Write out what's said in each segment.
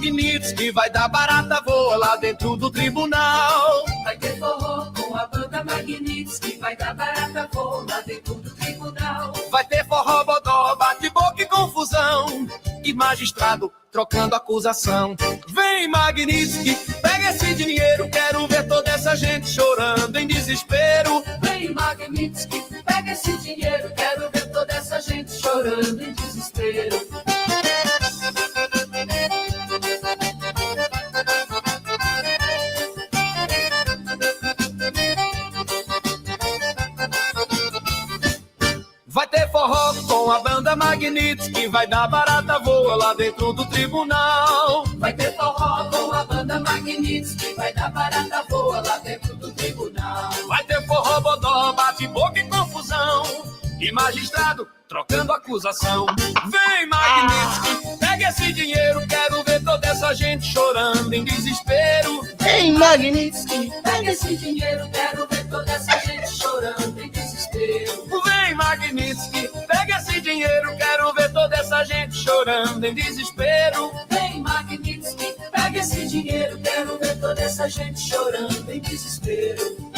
Magnitsky, vai dar barata voa lá dentro do tribunal. Vai ter forró com a banda Magnitsky, vai dar barata voa lá dentro do tribunal. Vai ter forró, bodó, bate-boca e confusão, e magistrado trocando acusação. Vem, Magnitsky, pega esse dinheiro, quero ver toda essa gente chorando em desespero. Vem, Magnitsky, pega esse dinheiro, quero ver toda essa gente chorando em desespero. Vai ter forró com a banda Magnitsky, vai dar barata voa lá dentro do tribunal. Vai ter forró com a banda Magnitsky, vai dar barata voa lá dentro do tribunal. Vai ter forró, bodó, bate-boca e confusão, e magistrado trocando acusação. Vem, Magnitsky, pega esse dinheiro, quero ver toda essa gente chorando em desespero. Vem, Magnitsky, pega esse dinheiro, quero ver toda essa gente chorando em desespero. Vem, Magnitsky, pega esse dinheiro, quero ver toda essa gente chorando em desespero. Vem, Magnitsky, pega esse dinheiro, quero ver toda essa gente chorando em desespero.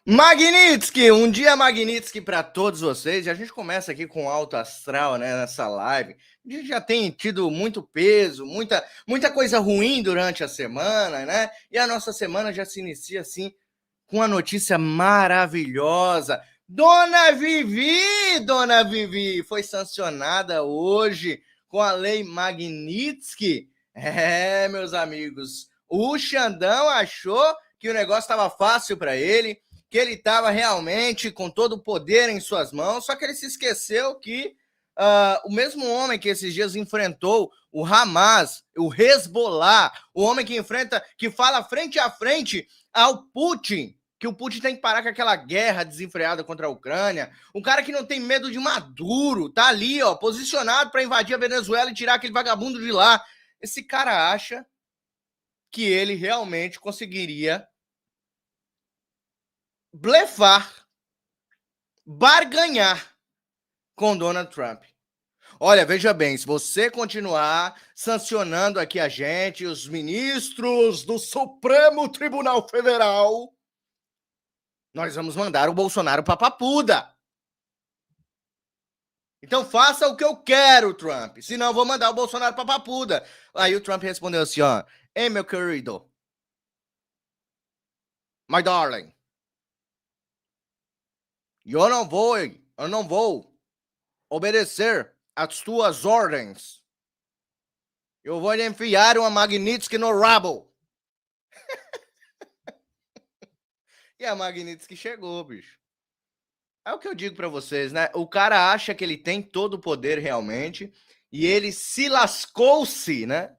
Magnitsky, um dia Magnitsky para todos vocês. E a gente começa aqui com alto astral, né, nessa live. A gente já tem tido muito peso, muita coisa ruim durante a semana, né? E a nossa semana já se inicia assim com uma notícia maravilhosa. Dona Vivi foi sancionada hoje com a lei Magnitsky. É, meus amigos, o Xandão achou que o negócio estava fácil para ele, que ele estava realmente com todo o poder em suas mãos, só que ele se esqueceu que o mesmo homem que esses dias enfrentou o Hamas, o Hezbollah, o homem que fala frente a frente ao Putin, que o Putin tem que parar com aquela guerra desenfreada contra a Ucrânia, um cara que não tem medo de Maduro, tá ali, ó, posicionado para invadir a Venezuela e tirar aquele vagabundo de lá. Esse cara acha que ele realmente conseguiria blefar, barganhar com Donald Trump. Olha, veja bem, se você continuar sancionando aqui a gente, os ministros do Supremo Tribunal Federal, nós vamos mandar o Bolsonaro pra papuda. Então faça o que eu quero, Trump, senão eu vou mandar o Bolsonaro pra papuda. Aí o Trump respondeu assim, ó, ei, meu querido, my darling, eu não vou obedecer às tuas ordens. Eu vou enfiar uma Magnitsky no rabo. E a Magnitsky chegou, bicho. É o que eu digo pra vocês, né? O cara acha que ele tem todo o poder realmente e ele se lascou-se, né?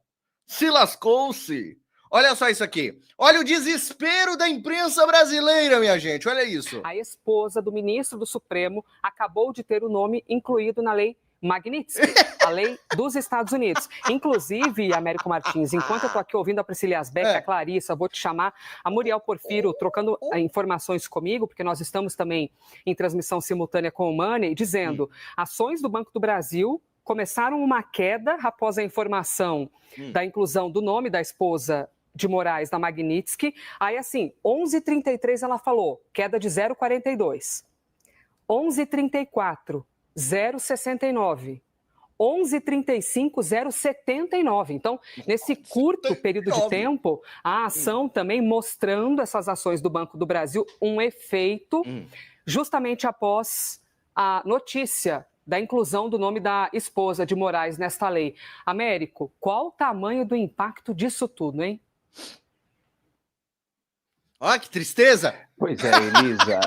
Se lascou-se. Olha só isso aqui. Olha o desespero da imprensa brasileira, minha gente. Olha isso. A esposa do ministro do Supremo acabou de ter o nome incluído na lei Magnitsky, a lei dos Estados Unidos. Inclusive, Américo Martins, enquanto eu estou aqui ouvindo a Priscila Asbeck, a Clarissa, vou te chamar a Muriel Porfiro, trocando informações comigo, porque nós estamos também em transmissão simultânea com o Money, dizendo, ações do Banco do Brasil começaram uma queda após a informação da inclusão do nome da esposa de Moraes na Magnitsky. Aí, assim, 11h33 ela falou, queda de 0,42. 11h34, 0,69. 11h35, 0,79. Então, nesse curto período de tempo, a ação também mostrando essas ações do Banco do Brasil um efeito justamente após a notícia da inclusão do nome da esposa de Moraes nesta lei. Américo, qual o tamanho do impacto disso tudo, hein? Olha que tristeza! Pois é, Elisa.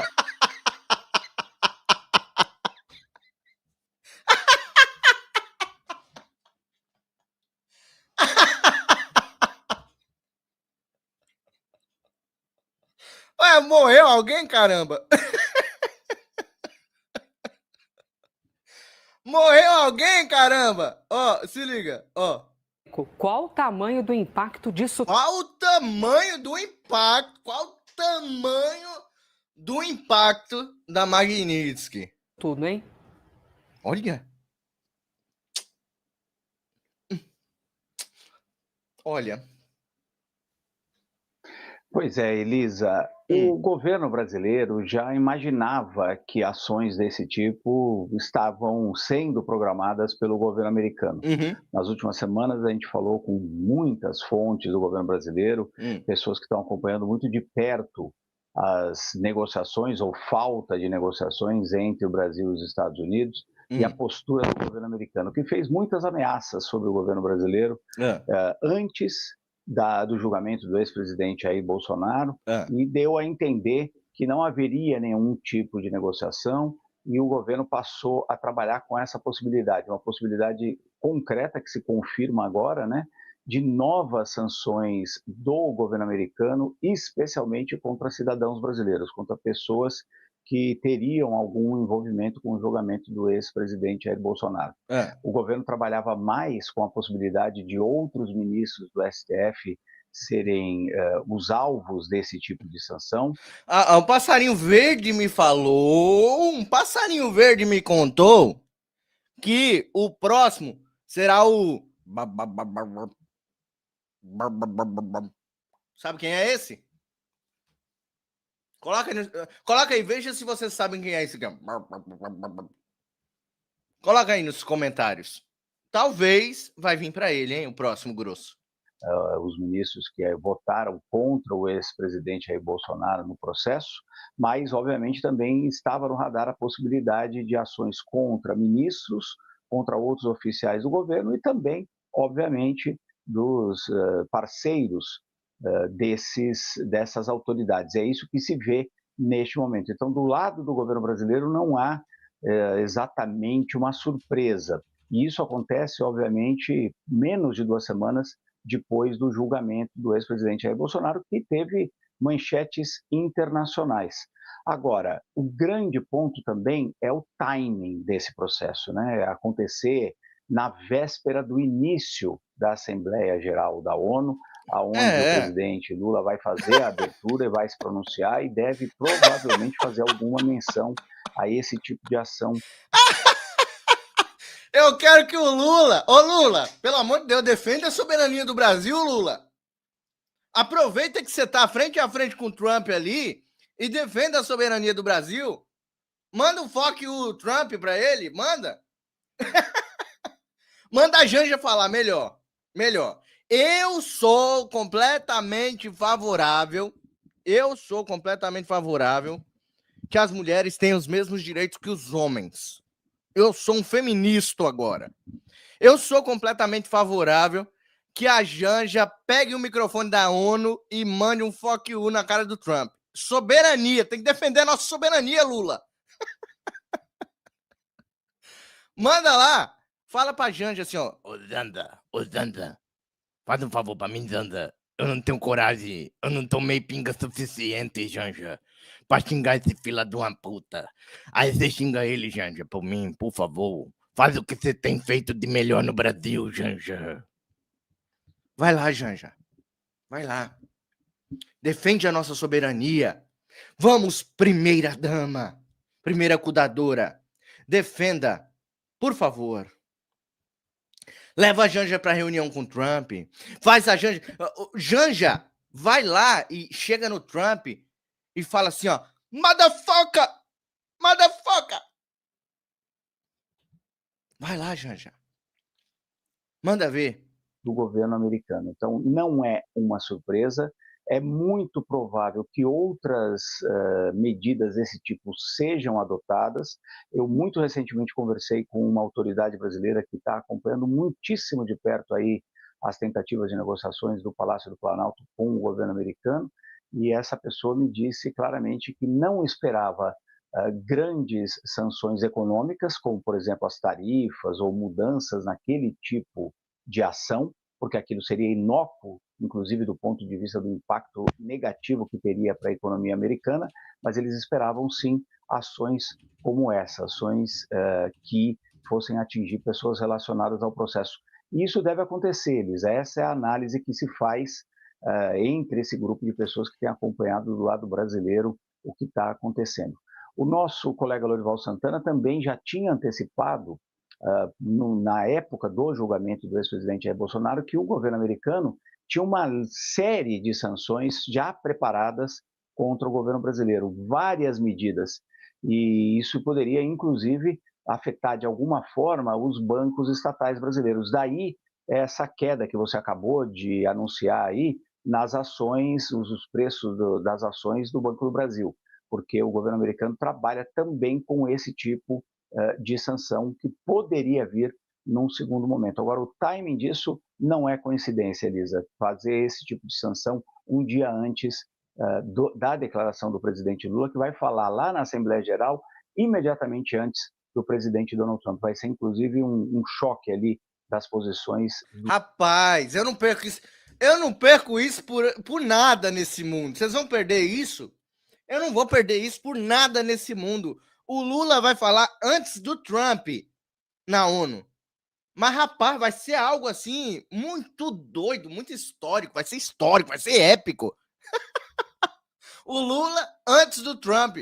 Ué, morreu alguém, caramba? Morreu alguém, caramba? Ó, se liga, ó. Érico, qual o tamanho do impacto disso? Qual o tamanho do impacto? Qual o tamanho do impacto da Magnitsky? Tudo, hein? Olha. Olha. Pois é, Elisa, o governo brasileiro já imaginava que ações desse tipo estavam sendo programadas pelo governo americano. Nas últimas semanas, a gente falou com muitas fontes do governo brasileiro, pessoas que estão acompanhando muito de perto as negociações ou falta de negociações entre o Brasil e os Estados Unidos e a postura do governo americano, que fez muitas ameaças sobre o governo brasileiro antes do julgamento do ex-presidente Jair Bolsonaro e deu a entender que não haveria nenhum tipo de negociação e o governo passou a trabalhar com essa possibilidade, uma possibilidade concreta que se confirma agora, né, de novas sanções do governo americano, especialmente contra cidadãos brasileiros, contra pessoas que teriam algum envolvimento com o julgamento do ex-presidente Jair Bolsonaro. O governo trabalhava mais com a possibilidade de outros ministros do STF serem os alvos desse tipo de sanção. Um passarinho verde me falou, um passarinho verde me contou que o próximo será o... Sabe quem é esse? Coloca aí, veja se vocês sabem quem é esse. Coloca aí nos comentários. Talvez vai vir para ele, hein, o próximo grosso. Os ministros que votaram contra o ex-presidente Jair Bolsonaro no processo, mas, obviamente, também estava no radar a possibilidade de ações contra ministros, contra outros oficiais do governo e também, obviamente, dos parceiros dessas autoridades. É isso que se vê neste momento. Então, do lado do governo brasileiro não há exatamente uma surpresa. E isso acontece, obviamente, menos de 2 semanas depois do julgamento do ex-presidente Jair Bolsonaro, que teve manchetes internacionais. Agora, o grande ponto também é o timing desse processo, né? Acontecer na véspera do início da Assembleia Geral da ONU, aonde o presidente Lula vai fazer a abertura e vai se pronunciar e deve provavelmente fazer alguma menção a esse tipo de ação. Eu quero que o Lula... Ô, Lula, pelo amor de Deus, defenda a soberania do Brasil, Lula. Aproveita que você tá frente a frente com o Trump ali e defenda a soberania do Brasil. Manda um fuck o Trump pra ele, manda. Manda a Janja falar, melhor. Eu sou completamente favorável que as mulheres tenham os mesmos direitos que os homens. Eu sou um feminista agora. Eu sou completamente favorável que a Janja pegue o microfone da ONU e mande um fuck you na cara do Trump. Soberania, tem que defender a nossa soberania, Lula. Manda lá, fala pra Janja assim, ó. Ô Zanda, faz um favor pra mim, Zanda. Eu não tenho coragem, eu não tomei pinga suficiente, Janja, pra xingar esse fila de uma puta. Aí você xinga ele, Janja, por mim, por favor. Faz o que você tem feito de melhor no Brasil, Janja. Vai lá, Janja. Vai lá. Defende a nossa soberania. Vamos, primeira dama, primeira cuidadora. Defenda, por favor. Leva a Janja pra reunião com o Trump. Faz a Janja... Janja, vai lá e chega no Trump e fala assim, ó. Motherfucker! Vai lá, Janja. Manda ver. Do governo americano. Então, não é uma surpresa. É muito provável que outras medidas desse tipo sejam adotadas. Eu, muito recentemente, conversei com uma autoridade brasileira que está acompanhando muitíssimo de perto aí as tentativas de negociações do Palácio do Planalto com o governo americano, e essa pessoa me disse claramente que não esperava grandes sanções econômicas, como, por exemplo, as tarifas ou mudanças naquele tipo de ação, porque aquilo seria inócuo, inclusive do ponto de vista do impacto negativo que teria para a economia americana, mas eles esperavam sim ações como essa, ações que fossem atingir pessoas relacionadas ao processo. E isso deve acontecer, Elisa. Essa é a análise que se faz entre esse grupo de pessoas que têm acompanhado do lado brasileiro o que está acontecendo. O nosso colega Lorival Santana também já tinha antecipado, na época do julgamento do ex-presidente Jair Bolsonaro, que o governo americano tinha uma série de sanções já preparadas contra o governo brasileiro, várias medidas, e isso poderia, inclusive, afetar de alguma forma os bancos estatais brasileiros. Daí, essa queda que você acabou de anunciar aí nas ações, os preços das ações do Banco do Brasil, porque o governo americano trabalha também com esse tipo de sanção que poderia vir num segundo momento. Agora, o timing disso não é coincidência, Elisa. Fazer esse tipo de sanção um dia antes da declaração do presidente Lula, que vai falar lá na Assembleia Geral, imediatamente antes do presidente Donald Trump. Vai ser, inclusive, um choque ali das posições. Rapaz, eu não perco isso por nada nesse mundo. Vocês vão perder isso? Eu não vou perder isso por nada nesse mundo. O Lula vai falar antes do Trump na ONU. Mas, rapaz, vai ser algo assim muito doido, muito histórico. Vai ser épico. O Lula antes do Trump.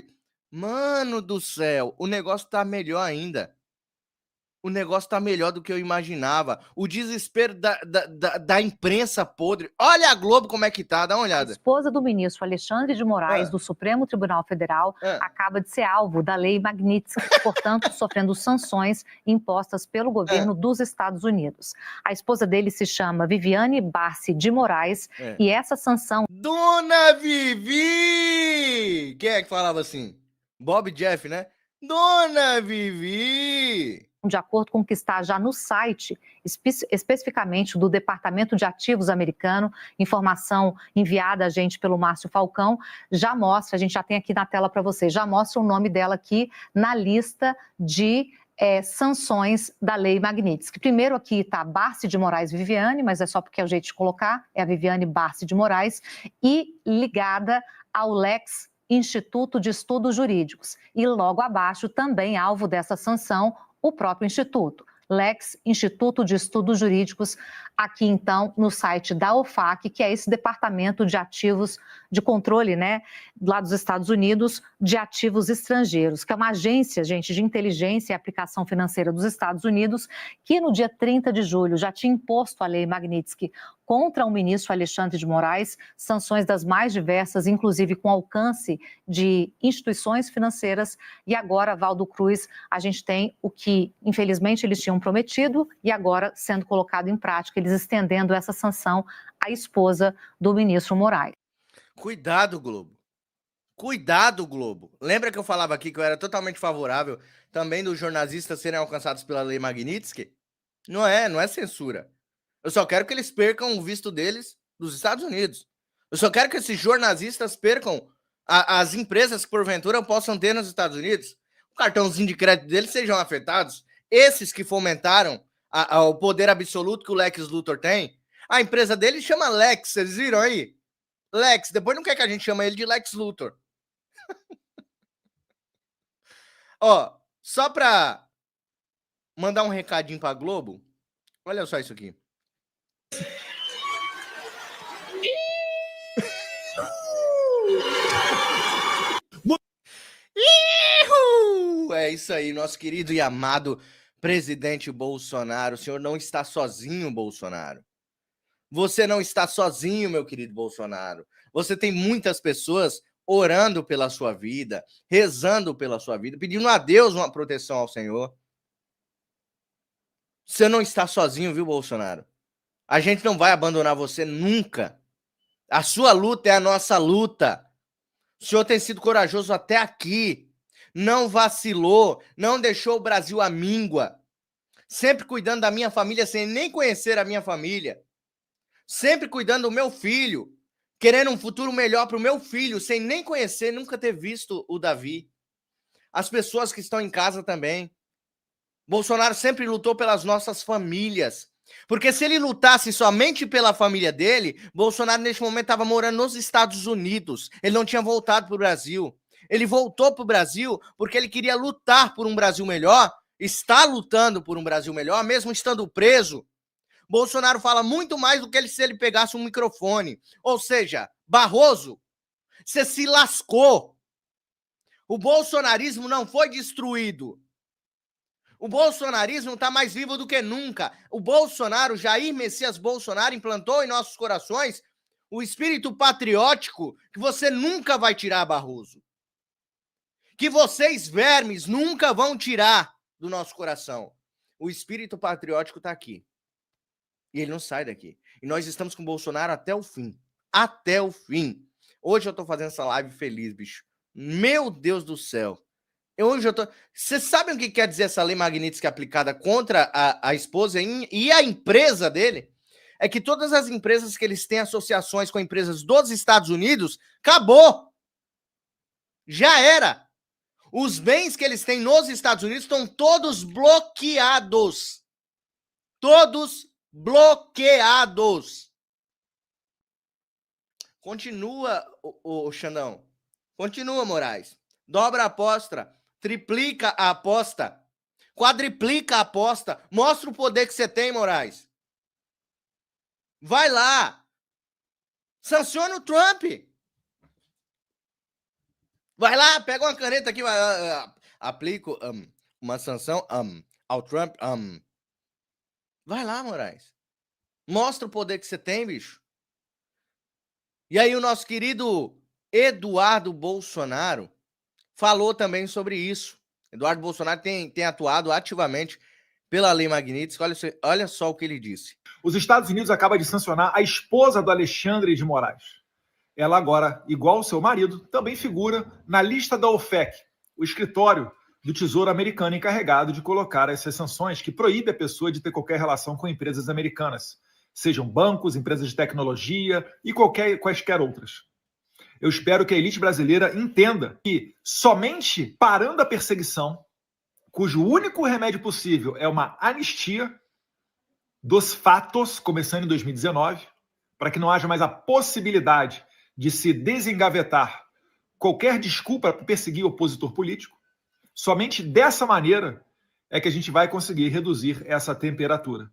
Mano do céu, o negócio tá melhor ainda. O negócio tá melhor do que eu imaginava. O desespero da imprensa podre. Olha a Globo como é que tá, dá uma olhada. A esposa do ministro Alexandre de Moraes, do Supremo Tribunal Federal, acaba de ser alvo da lei Magnitsky, portanto, sofrendo sanções impostas pelo governo dos Estados Unidos. A esposa dele se chama Viviane Barsi de Moraes, e essa sanção... Dona Vivi! Quem é que falava assim? Bob Jeff, né? Dona Vivi! De acordo com o que está já no site, especificamente do Departamento de Ativos americano, informação enviada a gente pelo Márcio Falcão, já mostra, a gente já tem aqui na tela para vocês, já mostra o nome dela aqui na lista de sanções da lei Magnitsky. Primeiro aqui está Barsi de Moraes Viviane, mas é só porque é o jeito de colocar, é a Viviane Barsi de Moraes, e ligada ao Lex Instituto de Estudos Jurídicos. E logo abaixo, também alvo dessa sanção, o próprio Instituto, Lex Instituto de Estudos Jurídicos, aqui então no site da OFAC, que é esse departamento de ativos, de controle, né, lá dos Estados Unidos, de ativos estrangeiros, que é uma agência, gente, de inteligência e aplicação financeira dos Estados Unidos, que no dia 30 de julho já tinha imposto a lei Magnitsky contra o ministro Alexandre de Moraes, sanções das mais diversas, inclusive com alcance de instituições financeiras, e agora, Valdo Cruz, a gente tem o que, infelizmente, eles tinham prometido e agora sendo colocado em prática, eles estendendo essa sanção à esposa do ministro Moraes. Cuidado, Globo. Cuidado, Globo. Lembra que eu falava aqui que eu era totalmente favorável também dos jornalistas serem alcançados pela lei Magnitsky? Não é censura. Eu só quero que eles percam o visto deles dos Estados Unidos. Eu só quero que esses jornalistas percam as empresas que porventura possam ter nos Estados Unidos. O cartãozinho de crédito deles sejam afetados. Esses que fomentaram o poder absoluto que o Lex Luthor tem. A empresa dele chama Lex, vocês viram aí? Lex, depois não quer que a gente chame ele de Lex Luthor. Ó, só pra mandar um recadinho pra Globo, olha só isso aqui. É isso aí, nosso querido e amado presidente Bolsonaro. O senhor não está sozinho, Bolsonaro. Você não está sozinho, meu querido Bolsonaro. Você tem muitas pessoas orando pela sua vida, rezando pela sua vida, pedindo a Deus uma proteção ao Senhor. Você não está sozinho, viu, Bolsonaro? A gente não vai abandonar você nunca. A sua luta é a nossa luta. O senhor tem sido corajoso até aqui. Não vacilou, não deixou o Brasil à míngua. Sempre cuidando da minha família sem nem conhecer a minha família. Sempre cuidando do meu filho, querendo um futuro melhor para o meu filho, sem nem conhecer, nunca ter visto o Davi. As pessoas que estão em casa também. Bolsonaro sempre lutou pelas nossas famílias. Porque se ele lutasse somente pela família dele, Bolsonaro neste momento estava morando nos Estados Unidos. Ele não tinha voltado para o Brasil. Ele voltou para o Brasil porque ele queria lutar por um Brasil melhor, está lutando por um Brasil melhor, mesmo estando preso. Bolsonaro fala muito mais do que se ele pegasse um microfone. Ou seja, Barroso, você se lascou. O bolsonarismo não foi destruído. O bolsonarismo está mais vivo do que nunca. O Bolsonaro, Jair Messias Bolsonaro, implantou em nossos corações o espírito patriótico que você nunca vai tirar, Barroso. Que vocês, vermes, nunca vão tirar do nosso coração. O espírito patriótico está aqui. E ele não sai daqui. E nós estamos com o Bolsonaro até o fim. Até o fim. Hoje eu tô fazendo essa live feliz, bicho. Meu Deus do céu. Hoje eu tô... Vocês sabem o que quer dizer essa lei Magnitsky aplicada contra a esposa e a empresa dele? É que todas as empresas que eles têm associações com empresas dos Estados Unidos, acabou. Já era. Os bens que eles têm nos Estados Unidos estão todos bloqueados. Todos bloqueados. Continua, o Xandão. Continua, Moraes. Dobra a aposta. Triplica a aposta. Quadriplica a aposta. Mostra o poder que você tem, Moraes. Vai lá. Sanciona o Trump. Vai lá, pega uma caneta aqui. Aplico uma sanção ao Trump. Vai lá, Moraes. Mostra o poder que você tem, bicho. E aí o nosso querido Eduardo Bolsonaro falou também sobre isso. Eduardo Bolsonaro tem atuado ativamente pela lei Magnitsky. Olha só o que ele disse. Os Estados Unidos acabam de sancionar a esposa do Alexandre de Moraes. Ela agora, igual ao seu marido, também figura na lista da OFAC, o escritório do Tesouro americano encarregado de colocar essas sanções que proíbe a pessoa de ter qualquer relação com empresas americanas, sejam bancos, empresas de tecnologia e quaisquer outras. Eu espero que a elite brasileira entenda que somente parando a perseguição, cujo único remédio possível é uma anistia dos fatos, começando em 2019, para que não haja mais a possibilidade de se desengavetar qualquer desculpa para perseguir opositor político, somente dessa maneira é que a gente vai conseguir reduzir essa temperatura.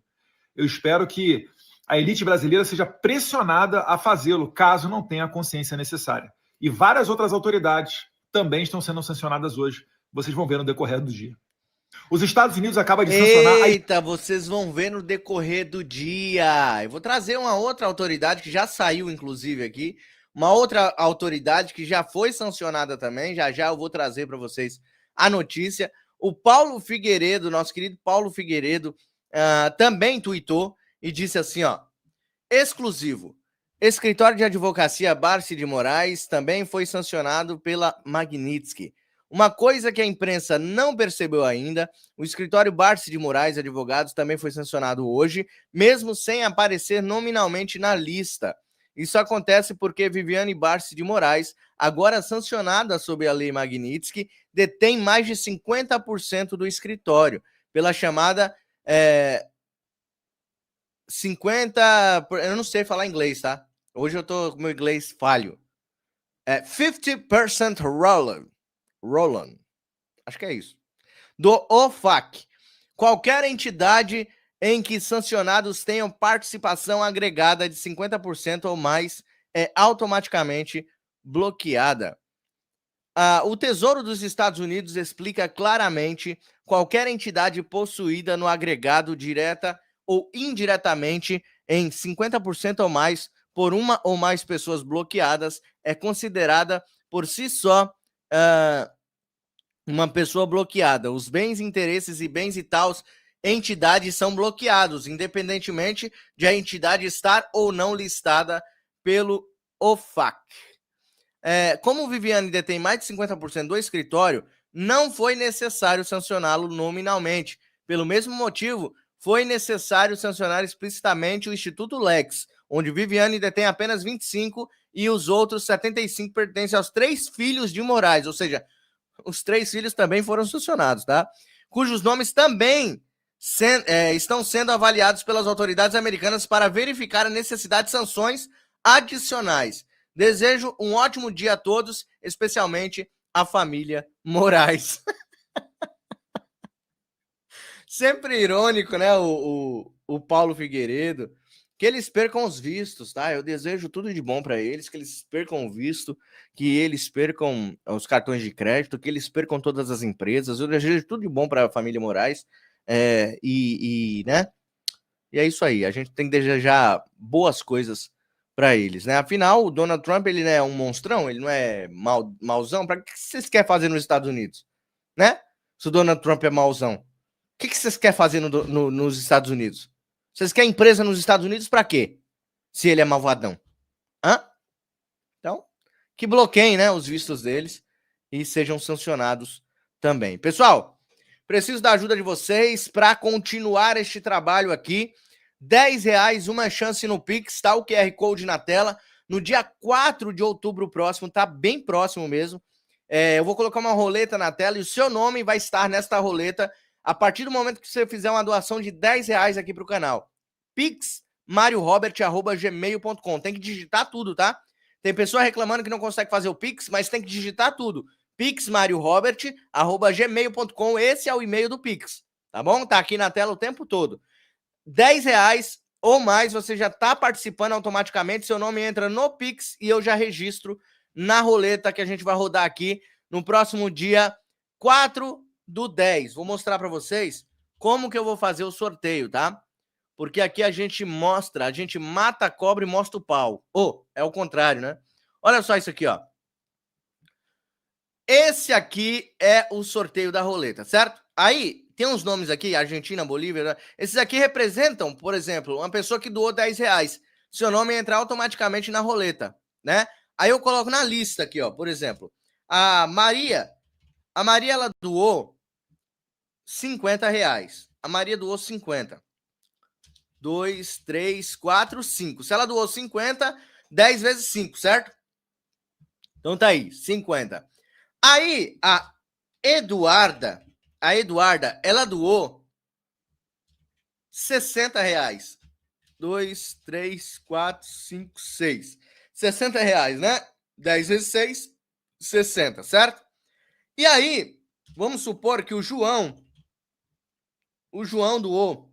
Eu espero que a elite brasileira seja pressionada a fazê-lo, caso não tenha a consciência necessária. E várias outras autoridades também estão sendo sancionadas hoje. Vocês vão ver no decorrer do dia. Os Estados Unidos acabam de sancionar... Eita, vocês vão ver no decorrer do dia. Eu vou trazer uma outra autoridade que já saiu, inclusive, aqui. Uma outra autoridade que já foi sancionada também. Já eu vou trazer para vocês a notícia. O Paulo Figueiredo, nosso querido Paulo Figueiredo, também tuitou e disse assim, ó, exclusivo, escritório de advocacia Barsi de Moraes também foi sancionado pela Magnitsky. Uma coisa que a imprensa não percebeu ainda, o escritório Barsi de Moraes Advogados também foi sancionado hoje, mesmo sem aparecer nominalmente na lista. Isso acontece porque Viviane Barsi de Moraes, agora sancionada sob a lei Magnitsky, detém mais de 50% do escritório, pela chamada eu não sei falar inglês, tá? Hoje eu tô com meu inglês falho. 50% Roland. Acho que é isso. Do OFAC. Qualquer entidade em que sancionados tenham participação agregada de 50% ou mais é automaticamente bloqueada. O Tesouro dos Estados Unidos explica claramente qualquer entidade possuída no agregado direta ou indiretamente em 50% ou mais por uma ou mais pessoas bloqueadas é considerada por si só uma pessoa bloqueada. Os bens, interesses e bens e tais entidades são bloqueados, independentemente de a entidade estar ou não listada pelo OFAC. Como Viviane detém mais de 50% do escritório, não foi necessário sancioná-lo nominalmente. Pelo mesmo motivo, foi necessário sancionar explicitamente o Instituto Lex, onde Viviane detém apenas 25% e os outros 75% pertencem aos 3 filhos de Moraes, ou seja, os 3 filhos também foram sancionados, tá? Cujos nomes também estão sendo avaliados pelas autoridades americanas para verificar a necessidade de sanções adicionais. Desejo um ótimo dia a todos, especialmente a família Moraes. Sempre irônico, né? o Paulo Figueiredo, que eles percam os vistos, tá? Eu desejo tudo de bom para eles, que eles percam o visto, que eles percam os cartões de crédito, que eles percam todas as empresas. Eu desejo tudo de bom para a família Moraes. Né? E é isso aí. A gente tem que desejar boas coisas para eles, né? Afinal, o Donald Trump, ele não é um monstrão, ele não é mauzão. Para que vocês querem fazer nos Estados Unidos, né? Se o Donald Trump é mauzão, o que vocês querem fazer nos Estados Unidos? Vocês querem empresa nos Estados Unidos para quê? Se ele é malvadão. Então, que bloqueiem, né, os vistos deles e sejam sancionados também. Pessoal, preciso da ajuda de vocês para continuar este trabalho aqui. R$10, uma chance no Pix, tá o QR Code na tela. No dia 4 de outubro próximo, tá bem próximo mesmo. Eu vou colocar uma roleta na tela e o seu nome vai estar nesta roleta a partir do momento que você fizer uma doação de R$10 aqui para o canal. pixmariorobert@gmail.com. Tem que digitar tudo, tá? Tem pessoa reclamando que não consegue fazer o Pix, mas tem que digitar tudo. pixmariorobert@gmail.com. Esse é o e-mail do Pix, tá bom? Tá aqui na tela o tempo todo. R$10 ou mais, você já tá participando automaticamente. Seu nome entra no Pix e eu já registro na roleta que a gente vai rodar aqui no próximo dia 4/10. Vou mostrar para vocês como que eu vou fazer o sorteio, tá? Porque aqui a gente mata a cobra e mostra o pau. É o contrário, né? Olha só isso aqui, ó. Esse aqui é o sorteio da roleta, certo? Aí, tem uns nomes aqui, Argentina, Bolívia, né? Esses aqui representam, por exemplo, uma pessoa que doou R$10. Seu nome entra automaticamente na roleta, né? Aí eu coloco na lista aqui, ó, por exemplo, a Maria, ela doou R$50. A Maria doou 50. 2, 3, 4, 5. Se ela doou 50, 10 vezes 5, certo? Então tá aí, 50. Aí, a Eduarda, ela doou R$60. 2, 3, 4, 5, 6. R$60, né? 10 vezes 6, 60, certo? E aí, vamos supor que o João doou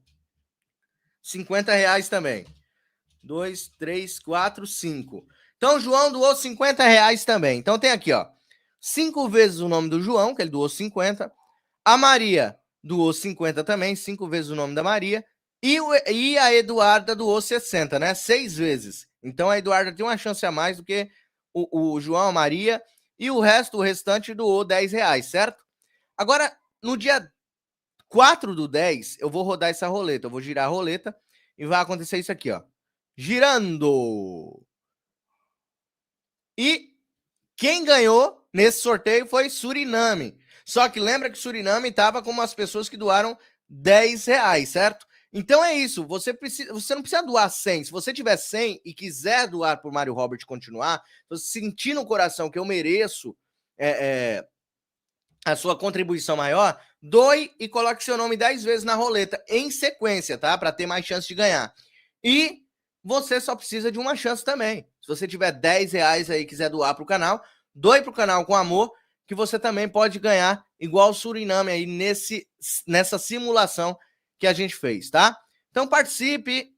R$50 também. 2, 3, 4, 5. Então, o João doou R$50 também. Então, tem aqui, ó. 5 vezes o nome do João, que ele doou 50. A Maria doou 50 também, 5 vezes o nome da Maria. E a Eduarda doou 60, né? 6 vezes. Então, a Eduarda tem uma chance a mais do que o João, a Maria. E o restante doou R$10, certo? Agora, no dia 4/10, eu vou rodar essa roleta. Eu vou girar a roleta e vai acontecer isso aqui, ó. Girando! E quem ganhou nesse sorteio foi Suriname. Só que lembra que Suriname estava como as pessoas que doaram R$10, certo? Então é isso, você não precisa doar 100. Se você tiver 100 e quiser doar por Mário Robert continuar, você sentir no coração que eu mereço a sua contribuição maior, doe e coloque seu nome 10 vezes na roleta, em sequência, tá? Para ter mais chance de ganhar. E você só precisa de uma chance também. Se você tiver R$10 aí e quiser doar para o canal, doe para o canal com amor, que você também pode ganhar igual o Suriname aí nessa simulação que a gente fez, tá? Então participe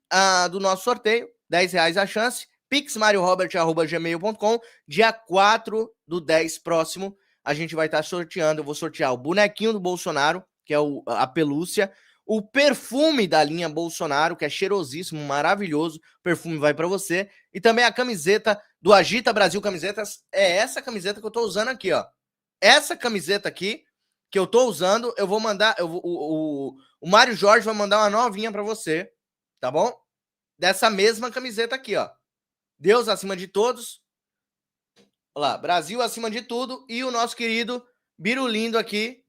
do nosso sorteio, R$10 a chance, pixmariorobert@gmail.com. Dia 4/10 próximo, a gente vai estar sorteando, eu vou sortear o bonequinho do Bolsonaro, que é a pelúcia, o perfume da linha Bolsonaro, que é cheirosíssimo, maravilhoso, o perfume vai para você, e também a camiseta do Agita Brasil Camisetas, é essa camiseta que eu tô usando aqui, ó. Essa camiseta aqui, que eu tô usando, eu vou mandar, o Mário Jorge vai mandar uma novinha para você, tá bom? Dessa mesma camiseta aqui, ó. Deus acima de todos. Olha lá, Brasil acima de tudo. E o nosso querido Birulindo aqui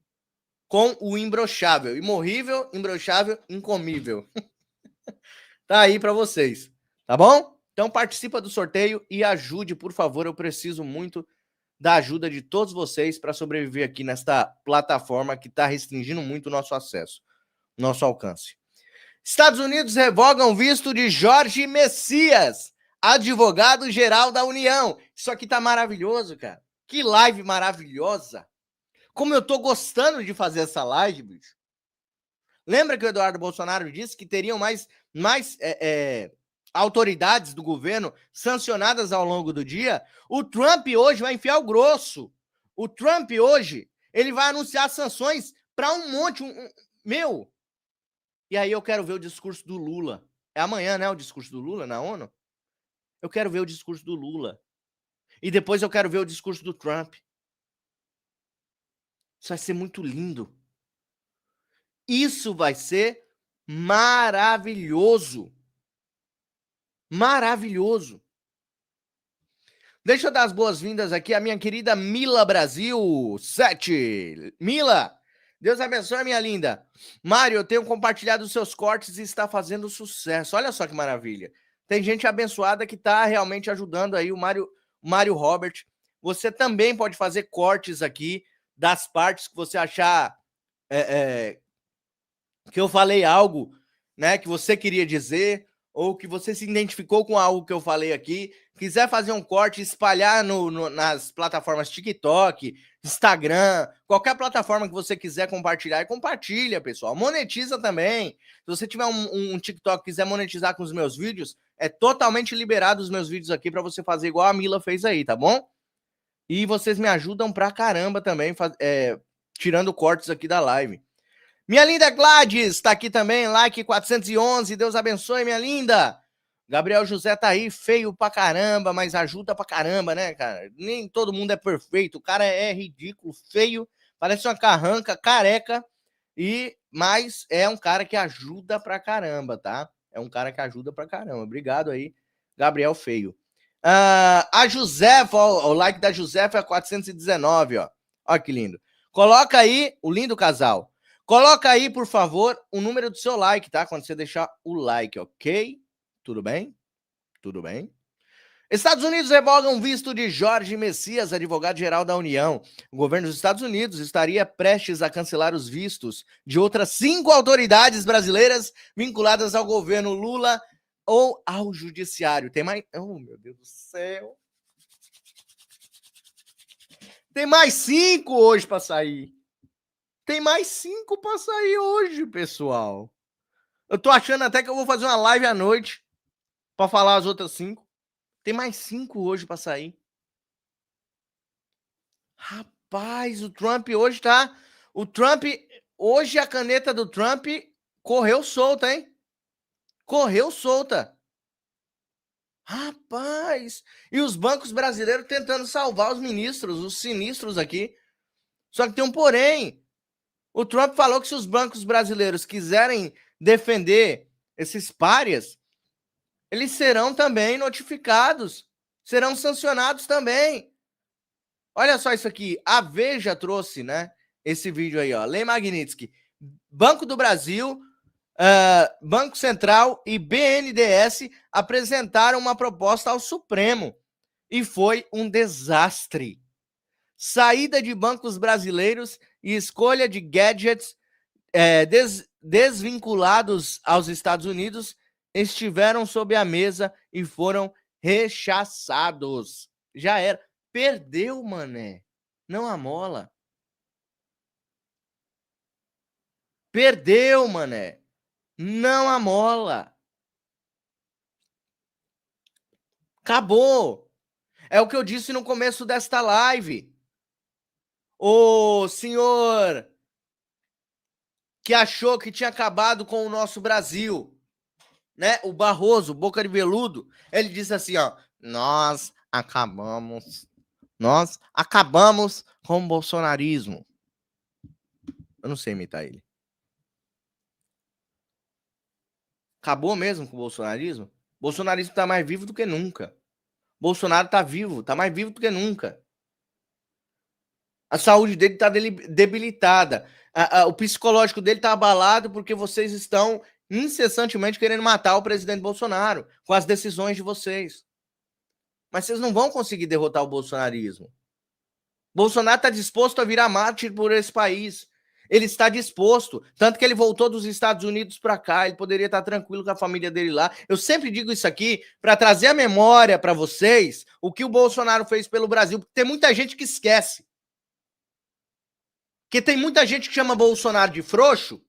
com o imbrochável. Imorrível, imbrochável, incomível. Tá aí para vocês, tá bom? Então participa do sorteio e ajude, por favor. Eu preciso muito da ajuda de todos vocês para sobreviver aqui nesta plataforma que está restringindo muito o nosso acesso, nosso alcance. Estados Unidos revogam visto de Jorge Messias, advogado-geral da União. Isso aqui tá maravilhoso, cara. Que live maravilhosa. Como eu tô gostando de fazer essa live, bicho. Lembra que o Eduardo Bolsonaro disse que teriam mais autoridades do governo sancionadas ao longo do dia? O Trump hoje vai enfiar o grosso. O Trump hoje, ele vai anunciar sanções para um monte, meu. E aí eu quero ver o discurso do Lula. É amanhã, né, o discurso do Lula na ONU? Eu quero ver o discurso do Lula. E depois eu quero ver o discurso do Trump. Isso vai ser muito lindo. Isso vai ser maravilhoso. Maravilhoso. Deixa eu dar as boas-vindas aqui à minha querida Mila Brasil 7. Mila, Deus abençoe, minha linda. Mário, eu tenho compartilhado os seus cortes e está fazendo sucesso. Olha só que maravilha. Tem gente abençoada que está realmente ajudando aí, o Mário Robert. Você também pode fazer cortes aqui das partes que você achar que eu falei algo, né, que você queria dizer, ou que você se identificou com algo que eu falei aqui, quiser fazer um corte, espalhar nas plataformas TikTok, Instagram, qualquer plataforma que você quiser compartilhar, e compartilha, pessoal. Monetiza também. Se você tiver um TikTok e quiser monetizar com os meus vídeos, é totalmente liberado os meus vídeos aqui para você fazer igual a Mila fez aí, tá bom? E vocês me ajudam pra caramba também, tirando cortes aqui da live. Minha linda Gladys tá aqui também, like 411, Deus abençoe, minha linda. Gabriel José tá aí, feio pra caramba, mas ajuda pra caramba, né, cara? Nem todo mundo é perfeito, o cara é ridículo, feio, parece uma carranca, careca, mas é um cara que ajuda pra caramba, tá? É um cara que ajuda pra caramba. Obrigado aí, Gabriel Feio. A Josefa, o like da Josefa é 419, ó. Olha que lindo. Coloca aí, o lindo casal. Coloca aí, por favor, o número do seu like, tá? Quando você deixar o like, ok? Tudo bem? Tudo bem? Estados Unidos revogam visto de Jorge Messias, advogado-geral da União. O governo dos Estados Unidos estaria prestes a cancelar os vistos de outras 5 autoridades brasileiras vinculadas ao governo Lula ou ao judiciário. Tem mais... Oh, meu Deus do céu. Tem mais 5 hoje para sair. Tem mais 5 para sair hoje, pessoal. Eu tô achando até que eu vou fazer uma live à noite para falar as outras 5. Tem mais 5 hoje para sair. Rapaz, o Trump hoje tá... O Trump... Hoje a caneta do Trump correu solta, hein? Correu solta. Rapaz! E os bancos brasileiros tentando salvar os ministros, os sinistros aqui. Só que tem um porém. O Trump falou que se os bancos brasileiros quiserem defender esses párias, eles serão também notificados, serão sancionados também. Olha só isso aqui, a Veja trouxe, né, esse vídeo aí, ó. Lei Magnitsky, Banco do Brasil, Banco Central e BNDES apresentaram uma proposta ao Supremo e foi um desastre. Saída de bancos brasileiros e escolha de gadgets desvinculados aos Estados Unidos estiveram sob a mesa e foram rechaçados. Já era. Perdeu, mané. Não amola. Perdeu, mané. Não amola. Acabou. É o que eu disse no começo desta live. O senhor que achou que tinha acabado com o nosso Brasil, né? O Barroso, boca de veludo, ele disse assim, ó, nós acabamos com o bolsonarismo. Eu não sei imitar ele. Acabou mesmo com o bolsonarismo? O bolsonarismo tá mais vivo do que nunca. Bolsonaro tá vivo, tá mais vivo do que nunca. A saúde dele está debilitada. O psicológico dele está abalado porque vocês estão incessantemente querendo matar o presidente Bolsonaro com as decisões de vocês. Mas vocês não vão conseguir derrotar o bolsonarismo. Bolsonaro está disposto a virar mártir por esse país. Ele está disposto. Tanto que ele voltou dos Estados Unidos para cá. Ele poderia estar tranquilo com a família dele lá. Eu sempre digo isso aqui para trazer a memória para vocês o que o Bolsonaro fez pelo Brasil. Porque tem muita gente que esquece. Porque tem muita gente que chama Bolsonaro de frouxo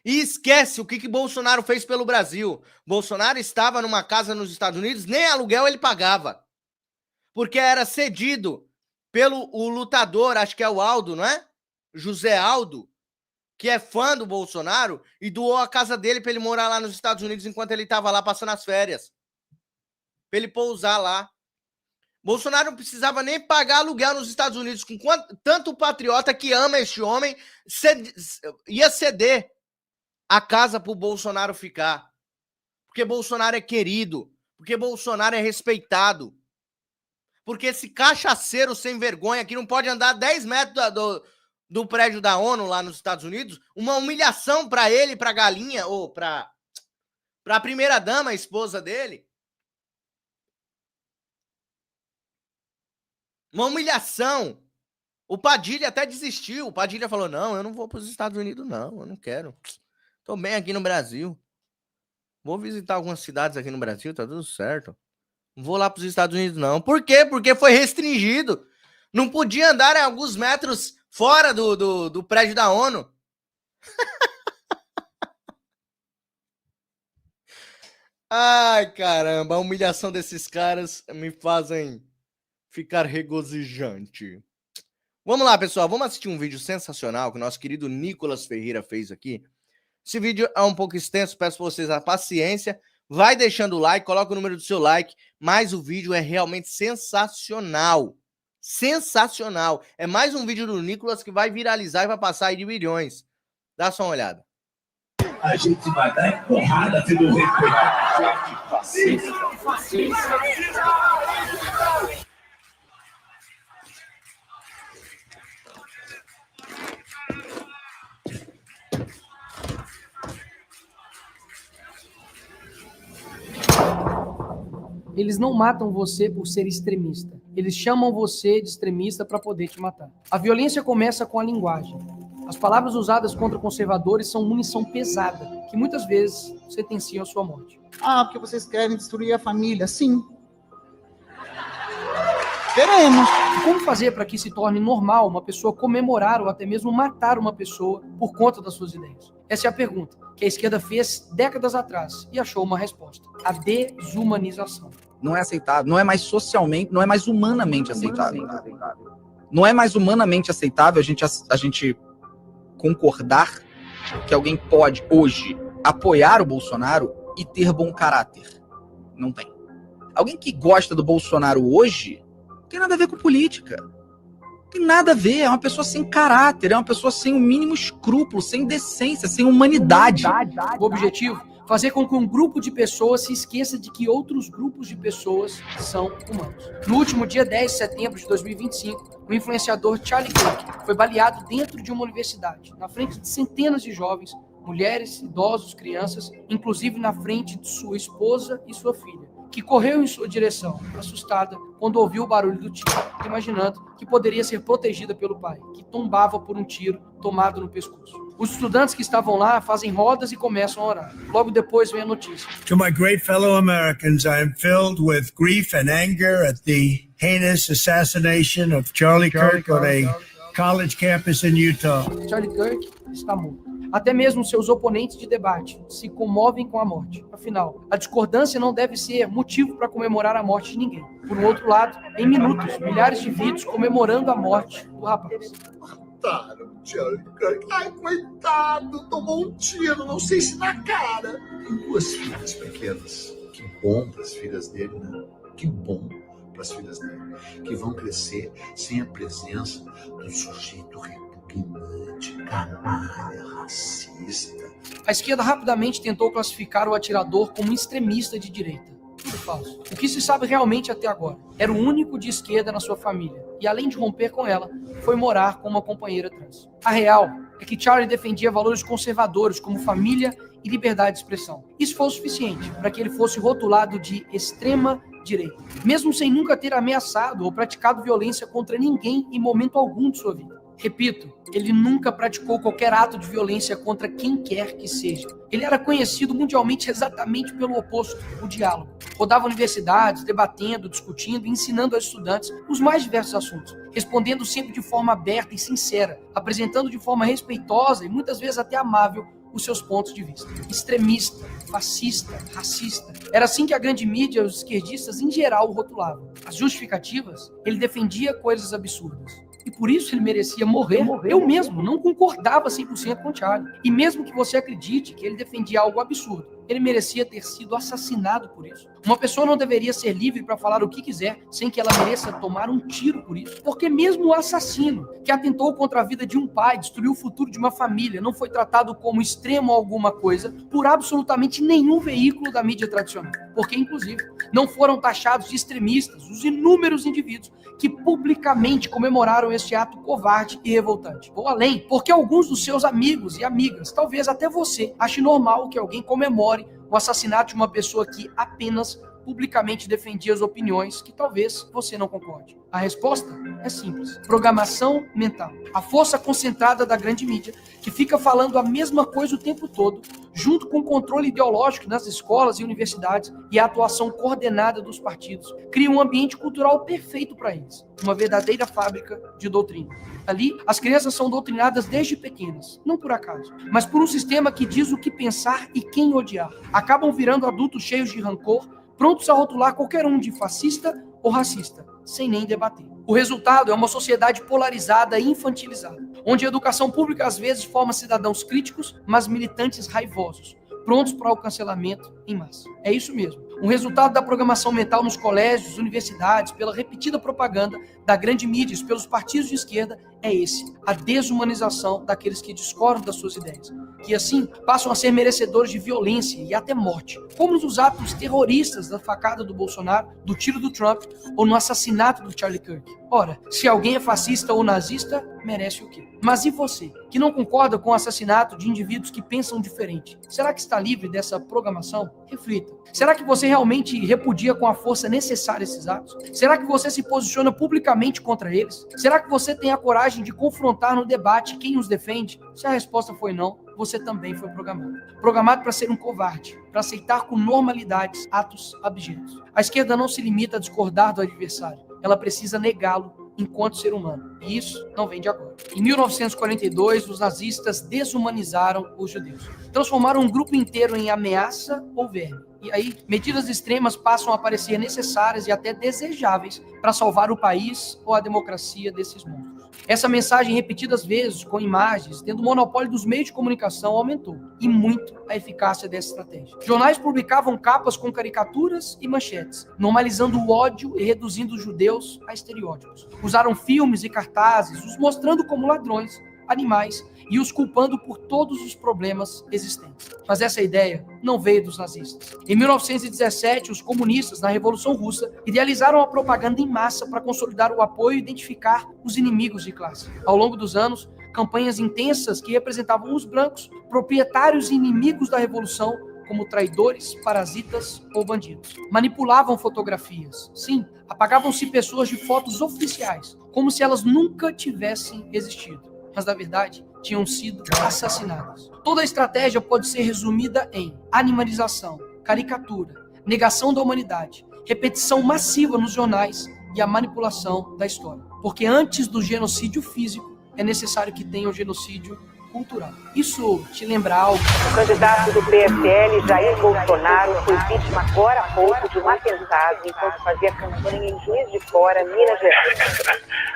E esquece o que Bolsonaro fez pelo Brasil. Bolsonaro estava numa casa nos Estados Unidos, nem aluguel ele pagava. Porque era cedido pelo lutador, acho que é o Aldo, não é? José Aldo, que é fã do Bolsonaro, e doou a casa dele para ele morar lá nos Estados Unidos enquanto ele estava lá passando as férias. Para ele pousar lá. Bolsonaro não precisava nem pagar aluguel nos Estados Unidos, com tanto o patriota que ama este homem ia ceder a casa para o Bolsonaro ficar. Porque Bolsonaro é querido, porque Bolsonaro é respeitado. Porque esse cachaceiro sem vergonha que não pode andar 10 metros do prédio da ONU lá nos Estados Unidos, uma humilhação para ele, para a galinha, ou para a primeira-dama, a esposa dele. Uma humilhação. O Padilha até desistiu. O Padilha falou, não, eu não vou para os Estados Unidos, não. Eu não quero. Estou bem aqui no Brasil. Vou visitar algumas cidades aqui no Brasil, tá tudo certo. Não vou lá para os Estados Unidos, não. Por quê? Porque foi restringido. Não podia andar a alguns metros fora do prédio da ONU. Ai, caramba. A humilhação desses caras me fazem ficar regozijante. Vamos lá, pessoal. Vamos assistir um vídeo sensacional que o nosso querido Nicolas Ferreira fez aqui. Esse vídeo é um pouco extenso, peço para vocês a paciência. Vai deixando o like, coloca o número do seu like, mas o vídeo é realmente sensacional. Sensacional. É mais um vídeo do Nicolas que vai viralizar e vai passar aí de milhões. Dá só uma olhada. A gente vai dar porrada se não recuar. Fascista. Eles não matam você por ser extremista. Eles chamam você de extremista para poder te matar. A violência começa com a linguagem. As palavras usadas contra conservadores são munição pesada, que muitas vezes sentenciam a sua morte. Ah, porque vocês querem destruir a família? Sim. Queremos. Como fazer para que se torne normal uma pessoa comemorar ou até mesmo matar uma pessoa por conta das suas ideias? Essa é a pergunta que a esquerda fez décadas atrás e achou uma resposta: a desumanização. Não é aceitável, não é mais socialmente, não é mais humanamente aceitável. Não é mais humanamente aceitável a gente concordar que alguém pode hoje apoiar o Bolsonaro e ter bom caráter. Não tem. Alguém que gosta do Bolsonaro hoje não tem nada a ver com política. Não tem nada a ver, é uma pessoa sem caráter, é uma pessoa sem o mínimo escrúpulo, sem decência, sem humanidade. O objetivo? Fazer com que um grupo de pessoas se esqueça de que outros grupos de pessoas são humanos. No último dia 10 de setembro de 2025, o influenciador Charlie Kirk foi baleado dentro de uma universidade, na frente de centenas de jovens, mulheres, idosos, crianças, inclusive na frente de sua esposa e sua filha, que correu em sua direção, assustada, quando ouviu o barulho do tiro, imaginando que poderia ser protegida pelo pai, que tombava por um tiro tomado no pescoço. Os estudantes que estavam lá fazem rodas e começam a orar. Logo depois vem a notícia. To my great fellow Americans, I am filled with grief and anger at the heinous assassination of Charlie Kirk on a college campus in Utah. Charlie Kirk está morto. Até mesmo seus oponentes de debate se comovem com a morte. Afinal, a discordância não deve ser motivo para comemorar a morte de ninguém. Por um outro lado, em minutos, milhares de vídeos comemorando a morte do rapaz. Mataram o Charlie Kirk. Ai, coitado, tomou um tiro, não sei se na cara. Tem duas filhas pequenas. Que bom para as filhas dele, né? Que bom para as filhas dele. Que vão crescer sem a presença do sujeito repugnante, canalha, racista. A esquerda rapidamente tentou classificar o atirador como extremista de direita. Tudo falso. O que se sabe realmente até agora? Era o único de esquerda na sua família. E além de romper com ela, foi morar com uma companheira trans. A real é que Charlie defendia valores conservadores como família e liberdade de expressão. Isso foi o suficiente para que ele fosse rotulado de extrema direita, mesmo sem nunca ter ameaçado ou praticado violência contra ninguém em momento algum de sua vida. Repito, ele nunca praticou qualquer ato de violência contra quem quer que seja. Ele era conhecido mundialmente exatamente pelo oposto, o diálogo. Rodava universidades, debatendo, discutindo e ensinando aos estudantes os mais diversos assuntos, respondendo sempre de forma aberta e sincera, apresentando de forma respeitosa e muitas vezes até amável os seus pontos de vista. Extremista, fascista, racista. Era assim que a grande mídia e os esquerdistas em geral o rotulavam. As justificativas, ele defendia coisas absurdas. E por isso ele merecia morrer. Eu mesmo não concordava 100% com o Charlie. E mesmo que você acredite que ele defendia algo absurdo, ele merecia ter sido assassinado por isso. Uma pessoa não deveria ser livre para falar o que quiser, sem que ela mereça tomar um tiro por isso. Porque mesmo o assassino, que atentou contra a vida de um pai, destruiu o futuro de uma família, não foi tratado como extremo alguma coisa por absolutamente nenhum veículo da mídia tradicional. Porque, inclusive, não foram taxados de extremistas os inúmeros indivíduos que publicamente comemoraram este ato covarde e revoltante. Vou além, porque alguns dos seus amigos e amigas, talvez até você, ache normal que alguém comemore o assassinato de uma pessoa que apenas publicamente defendia as opiniões que talvez você não concorde. A resposta é simples. Programação mental. A força concentrada da grande mídia, que fica falando a mesma coisa o tempo todo, junto com o controle ideológico nas escolas e universidades e a atuação coordenada dos partidos, cria um ambiente cultural perfeito para eles. Uma verdadeira fábrica de doutrina. Ali, as crianças são doutrinadas desde pequenas, não por acaso, mas por um sistema que diz o que pensar e quem odiar. Acabam virando adultos cheios de rancor, prontos a rotular qualquer um de fascista ou racista, sem nem debater. O resultado é uma sociedade polarizada e infantilizada, onde a educação pública às vezes forma cidadãos críticos, mas militantes raivosos, prontos para o cancelamento em massa. É isso mesmo. O resultado da programação mental nos colégios, universidades, pela repetida propaganda da grande mídia e pelos partidos de esquerda é esse: a desumanização daqueles que discordam das suas ideias, que assim passam a ser merecedores de violência e até morte, como nos atos terroristas da facada do Bolsonaro, do tiro do Trump ou no assassinato do Charlie Kirk. Ora, se alguém é fascista ou nazista, merece o quê? Mas e você, que não concorda com o assassinato de indivíduos que pensam diferente? Será que está livre dessa programação? Reflita. Será que você realmente repudia com a força necessária esses atos? Será que você se posiciona publicamente contra eles? Será que você tem a coragem de confrontar no debate quem os defende? Se a resposta foi não, você também foi programado. Programado para ser um covarde, para aceitar com normalidade atos abjetos. A esquerda não se limita a discordar do adversário, ela precisa negá-lo enquanto ser humano. E isso não vem de agora. Em 1942, os nazistas desumanizaram os judeus. Transformaram um grupo inteiro em ameaça ou verme. E aí, medidas extremas passam a parecer necessárias e até desejáveis para salvar o país ou a democracia desses monstros. Essa mensagem, repetidas vezes, com imagens, tendo o monopólio dos meios de comunicação, aumentou. E muito a eficácia dessa estratégia. Jornais publicavam capas com caricaturas e manchetes, normalizando o ódio e reduzindo os judeus a estereótipos. Usaram filmes e cartazes, os mostrando como ladrões, animais, e os culpando por todos os problemas existentes. Mas essa ideia não veio dos nazistas. Em 1917, os comunistas, na Revolução Russa, idealizaram a propaganda em massa para consolidar o apoio e identificar os inimigos de classe. Ao longo dos anos, campanhas intensas que representavam os brancos, proprietários e inimigos da Revolução, como traidores, parasitas ou bandidos. Manipulavam fotografias. Sim, apagavam-se pessoas de fotos oficiais, como se elas nunca tivessem existido. Mas, na verdade, tinham sido assassinadas. Toda a estratégia pode ser resumida em animalização, caricatura, negação da humanidade, repetição massiva nos jornais e a manipulação da história. Porque antes do genocídio físico, é necessário que tenha o genocídio cultural. Isso te lembra algo? O candidato do PSL, Jair Bolsonaro, foi vítima agora há pouco de um atentado enquanto fazia campanha em Juiz de Fora, Minas Gerais.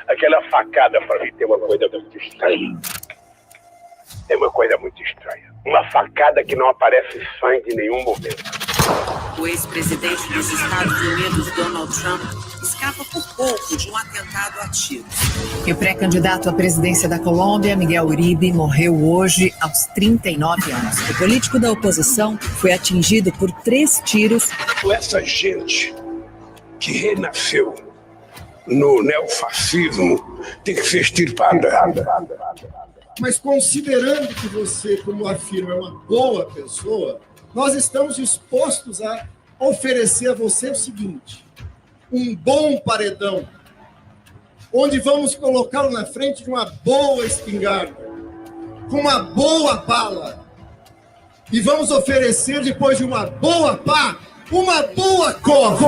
Aquela facada para mim tem uma coisa muito estranha. É uma coisa muito estranha. Uma facada que não aparece sangue em nenhum momento. O ex-presidente dos Estados Unidos, Donald Trump, escapa por pouco de um atentado a tiros. E o pré-candidato à presidência da Colômbia, Miguel Uribe, morreu hoje aos 39 anos. O político da oposição foi atingido por 3 tiros. Essa gente que renasceu no neofascismo tem que ser extirpada. Mas considerando que você, como afirma, é uma boa pessoa, nós estamos dispostos a oferecer a você o seguinte: um bom paredão, onde vamos colocá-lo na frente de uma boa espingarda, com uma boa bala, e vamos oferecer, depois de uma boa pá, uma boa cova.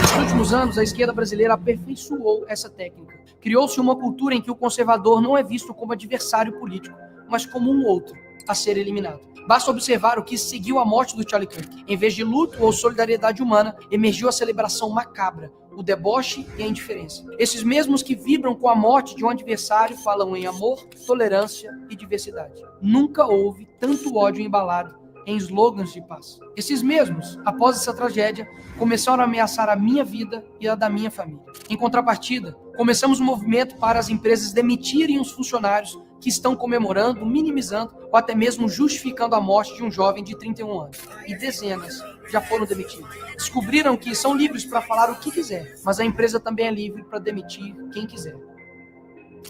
Nos últimos anos, a esquerda brasileira aperfeiçoou essa técnica. Criou-se uma cultura em que o conservador não é visto como adversário político, mas como um outro, a ser eliminado. Basta observar o que seguiu a morte do Charlie Kirk. Em vez de luto ou solidariedade humana, emergiu a celebração macabra, o deboche e a indiferença. Esses mesmos que vibram com a morte de um adversário falam em amor, tolerância e diversidade. Nunca houve tanto ódio embalado em slogans de paz. Esses mesmos, após essa tragédia, começaram a ameaçar a minha vida e a da minha família. Em contrapartida, começamos um movimento para as empresas demitirem os funcionários que estão comemorando, minimizando ou até mesmo justificando a morte de um jovem de 31 anos. E dezenas já foram demitidos. Descobriram que são livres para falar o que quiser, mas a empresa também é livre para demitir quem quiser.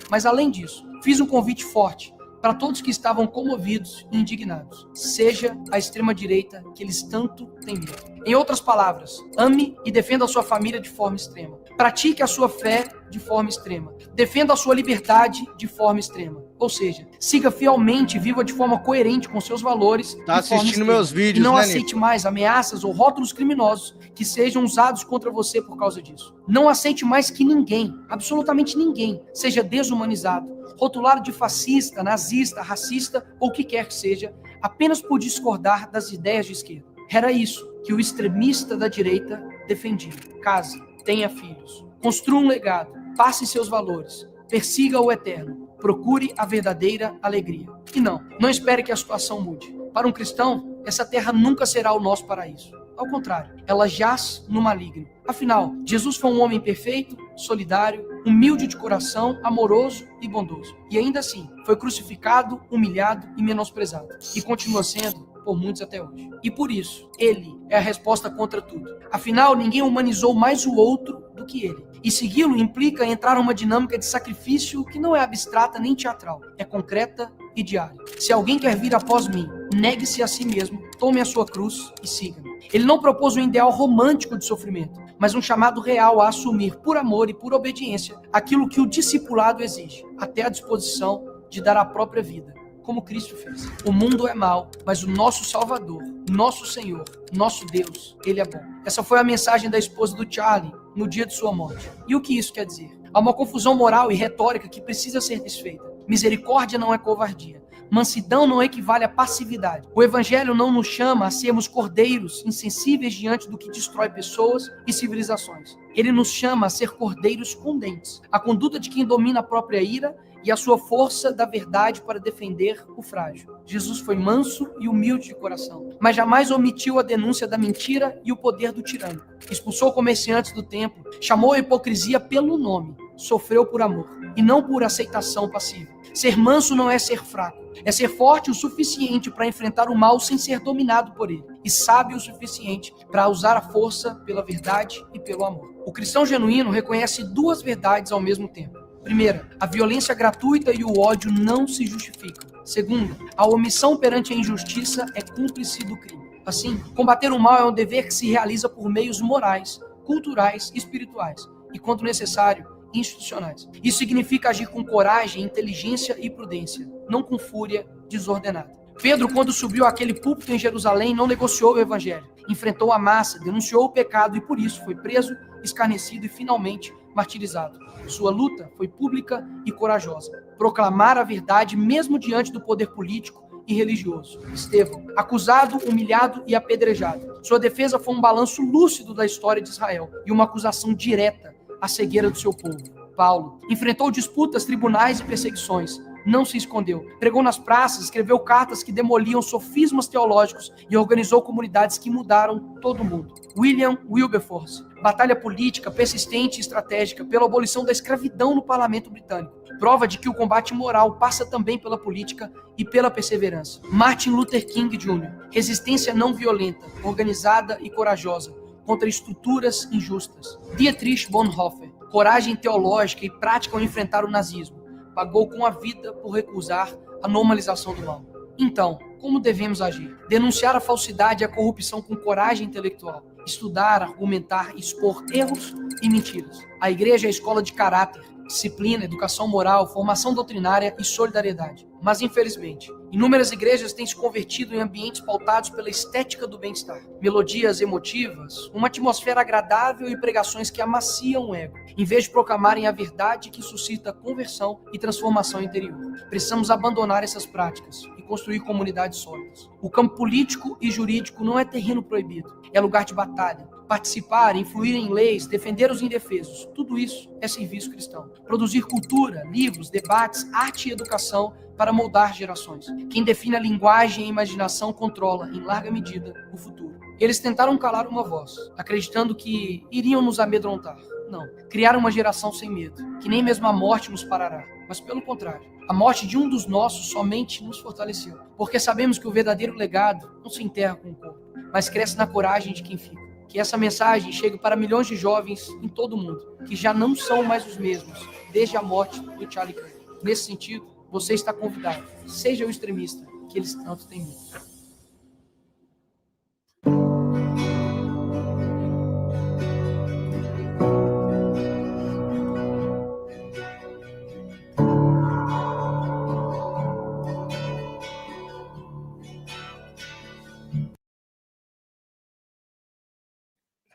Mas além disso, fiz um convite forte para todos que estavam comovidos e indignados. Seja a extrema-direita que eles tanto têm medo. Em outras palavras, ame e defenda a sua família de forma extrema. Pratique a sua fé de forma extrema. Defenda a sua liberdade de forma extrema. Ou seja, siga fielmente e viva de forma coerente com seus valores. Tá assistindo meus vídeos, e não né, aceite mais ameaças ou rótulos criminosos que sejam usados contra você por causa disso. Não aceite mais que ninguém, absolutamente ninguém, seja desumanizado, rotulado de fascista, nazista, racista ou o que quer que seja, apenas por discordar das ideias de esquerda. Era isso que o extremista da direita defendia. Case, tenha filhos, construa um legado, passe seus valores, persiga o eterno, procure a verdadeira alegria. E não espere que a situação mude. Para um cristão, essa terra nunca será o nosso paraíso. Ao contrário, ela jaz no maligno. Afinal, Jesus foi um homem perfeito, solidário, humilde de coração, amoroso e bondoso. E ainda assim, foi crucificado, humilhado e menosprezado. E continua sendo por muitos até hoje. E por isso, ele é a resposta contra tudo. Afinal, ninguém humanizou mais o outro do que ele. E segui-lo implica entrar numa dinâmica de sacrifício que não é abstrata nem teatral, é concreta e diária. Se alguém quer vir após mim, negue-se a si mesmo, tome a sua cruz e siga-me. Ele não propôs um ideal romântico de sofrimento, mas um chamado real a assumir por amor e por obediência aquilo que o discipulado exige, até a disposição de dar a própria vida, como Cristo fez. O mundo é mau, mas o nosso Salvador, nosso Senhor, nosso Deus, Ele é bom. Essa foi a mensagem da esposa do Charlie no dia de sua morte. E o que isso quer dizer? Há uma confusão moral e retórica que precisa ser desfeita. Misericórdia não é covardia. Mansidão não equivale à passividade. O Evangelho não nos chama a sermos cordeiros insensíveis diante do que destrói pessoas e civilizações. Ele nos chama a ser cordeiros com dentes. A conduta de quem domina a própria ira e a sua força da verdade para defender o frágil. Jesus foi manso e humilde de coração, mas jamais omitiu a denúncia da mentira e o poder do tirano. Expulsou comerciantes do templo, chamou a hipocrisia pelo nome, sofreu por amor e não por aceitação passiva. Ser manso não é ser fraco, é ser forte o suficiente para enfrentar o mal sem ser dominado por ele, e sábio o suficiente para usar a força pela verdade e pelo amor. O cristão genuíno reconhece duas verdades ao mesmo tempo. Primeira, a violência gratuita e o ódio não se justificam. Segunda, a omissão perante a injustiça é cúmplice do crime. Assim, combater o mal é um dever que se realiza por meios morais, culturais e espirituais, e, quando necessário, institucionais. Isso significa agir com coragem, inteligência e prudência, não com fúria desordenada. Pedro, quando subiu àquele púlpito em Jerusalém, não negociou o evangelho, enfrentou a massa, denunciou o pecado e por isso foi preso, escarnecido e finalmente martirizado. Sua luta foi pública e corajosa. Proclamar a verdade mesmo diante do poder político e religioso. Estevão, acusado, humilhado e apedrejado. Sua defesa foi um balanço lúcido da história de Israel e uma acusação direta à cegueira do seu povo. Paulo enfrentou disputas, tribunais e perseguições. Não se escondeu. Pregou nas praças, escreveu cartas que demoliam sofismas teológicos e organizou comunidades que mudaram todo mundo. William Wilberforce. Batalha política, persistente e estratégica pela abolição da escravidão no parlamento britânico. Prova de que o combate moral passa também pela política e pela perseverança. Martin Luther King Jr. Resistência não violenta, organizada e corajosa contra estruturas injustas. Dietrich Bonhoeffer. Coragem teológica e prática ao enfrentar o nazismo. Pagou com a vida por recusar a normalização do mal. Então, como devemos agir? Denunciar a falsidade e a corrupção com coragem intelectual. Estudar, argumentar e expor erros e mentiras. A igreja é a escola de caráter, disciplina, educação moral, formação doutrinária e solidariedade. Mas, infelizmente, inúmeras igrejas têm se convertido em ambientes pautados pela estética do bem-estar. Melodias emotivas, uma atmosfera agradável e pregações que amaciam o ego, em vez de proclamarem a verdade que suscita conversão e transformação interior. Precisamos abandonar essas práticas e construir comunidades sólidas. O campo político e jurídico não é terreno proibido, é lugar de batalha. Participar, influir em leis, defender os indefesos, tudo isso é serviço cristão. Produzir cultura, livros, debates, arte e educação para moldar gerações. Quem define a linguagem e a imaginação controla, em larga medida, o futuro. Eles tentaram calar uma voz, acreditando que iriam nos amedrontar. Não, criaram uma geração sem medo, que nem mesmo a morte nos parará. Mas pelo contrário, a morte de um dos nossos somente nos fortaleceu. Porque sabemos que o verdadeiro legado não se enterra com o corpo, mas cresce na coragem de quem fica. Que essa mensagem chegue para milhões de jovens em todo o mundo, que já não são mais os mesmos, desde a morte do Charlie Kirk. Nesse sentido, você está convidado. Seja o extremista que eles tanto têm medo.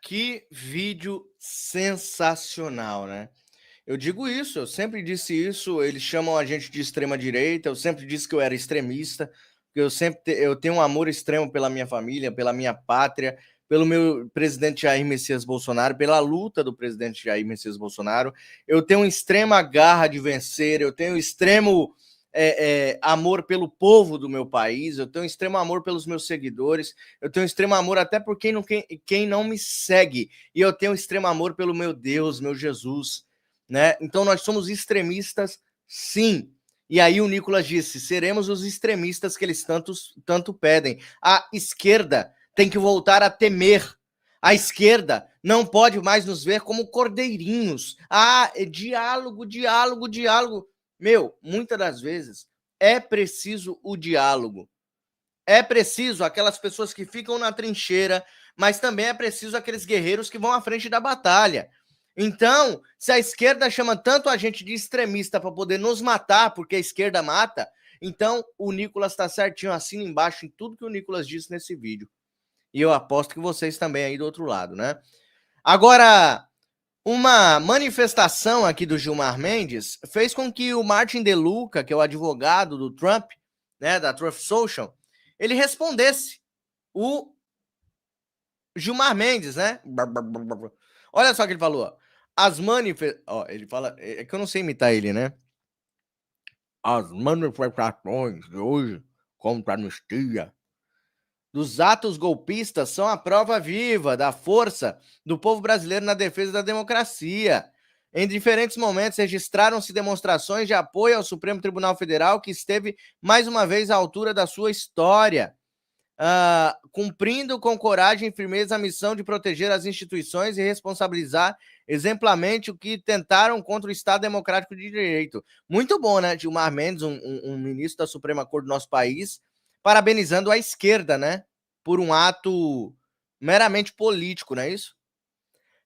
Que vídeo sensacional, né? Eu digo isso, eu sempre disse isso, eles chamam a gente de extrema-direita, eu sempre disse que eu era extremista, porque eu tenho um amor extremo pela minha família, pela minha pátria, pelo meu presidente Jair Messias Bolsonaro, pela luta do presidente Jair Messias Bolsonaro. Eu tenho uma extrema garra de vencer, eu tenho extremo amor pelo povo do meu país, eu tenho extremo amor pelos meus seguidores, eu tenho extremo amor até por quem não me segue, e eu tenho extremo amor pelo meu Deus, meu Jesus, né? Então nós somos extremistas, sim. E aí o Nicolas disse, seremos os extremistas que eles tanto pedem. A esquerda tem que voltar a temer. A esquerda não pode mais nos ver como cordeirinhos. Diálogo. Meu, muitas das vezes é preciso o diálogo. É preciso aquelas pessoas que ficam na trincheira, mas também é preciso aqueles guerreiros que vão à frente da batalha. Então, se a esquerda chama tanto a gente de extremista para poder nos matar, porque a esquerda mata, então o Nicolas está certinho, assina embaixo em tudo que o Nicolas disse nesse vídeo. E eu aposto que vocês também aí do outro lado, né? Agora, uma manifestação aqui do Gilmar Mendes fez com que o Martin DeLuca, que é o advogado do Trump, né, da Truth Social, ele respondesse o Gilmar Mendes, né? Olha só o que ele falou. Ele fala, é que eu não sei imitar ele, né? As manifestações de hoje contra a anistia dos atos golpistas são a prova viva da força do povo brasileiro na defesa da democracia. Em diferentes momentos registraram-se demonstrações de apoio ao Supremo Tribunal Federal, que esteve mais uma vez à altura da sua história, cumprindo com coragem e firmeza a missão de proteger as instituições e responsabilizar exemplarmente o que tentaram contra o Estado Democrático de Direito. Muito bom, né? Gilmar Mendes, um ministro da Suprema Corte do nosso país, parabenizando a esquerda, né? Por um ato meramente político, não é isso?